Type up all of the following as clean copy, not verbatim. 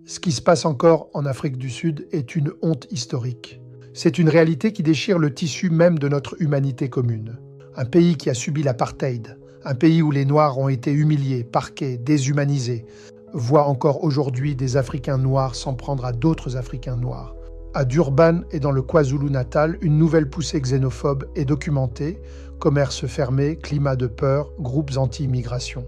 Ce qui se passe encore en Afrique du Sud est une honte historique. C'est une réalité qui déchire le tissu même de notre humanité commune. Un pays qui a subi l'apartheid, un pays où les Noirs ont été humiliés, parqués, déshumanisés, voit encore aujourd'hui des Africains noirs s'en prendre à d'autres Africains noirs. À Durban et dans le KwaZulu-Natal, une nouvelle poussée xénophobe est documentée, commerce fermé, climat de peur, groupes anti-immigration.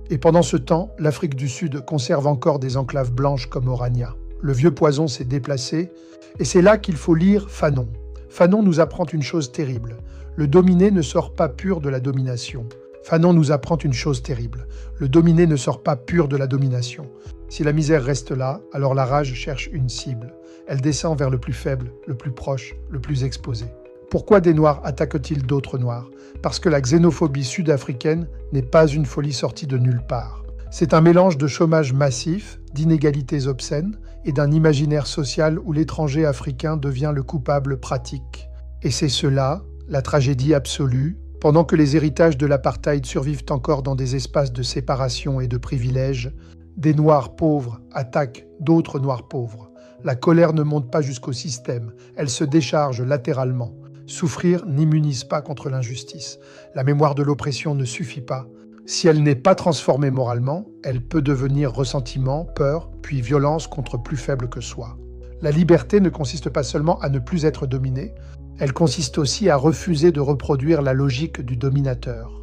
Et pendant ce temps, l'Afrique du Sud conserve encore des enclaves blanches comme Orania. Le vieux poison s'est déplacé, et c'est là qu'il faut lire Fanon. Fanon nous apprend une chose terrible. Le dominé ne sort pas pur de la domination. Fanon nous apprend une chose terrible. Le dominé ne sort pas pur de la domination. Si la misère reste là, alors la rage cherche une cible. Elle descend vers le plus faible, le plus proche, le plus exposé. Pourquoi des Noirs attaquent-ils d'autres Noirs? Parce que la xénophobie sud-africaine n'est pas une folie sortie de nulle part. C'est un mélange de chômage massif, d'inégalités obscènes et d'un imaginaire social où l'étranger africain devient le coupable pratique. Et c'est cela, la tragédie absolue, pendant que les héritages de l'apartheid survivent encore dans des espaces de séparation et de privilèges, des Noirs pauvres attaquent d'autres Noirs pauvres. La colère ne monte pas jusqu'au système, elle se décharge latéralement. Souffrir n'immunise pas contre l'injustice. La mémoire de l'oppression ne suffit pas. Si elle n'est pas transformée moralement, elle peut devenir ressentiment, peur, puis violence contre plus faible que soi. La liberté ne consiste pas seulement à ne plus être dominé, elle consiste aussi à refuser de reproduire la logique du dominateur.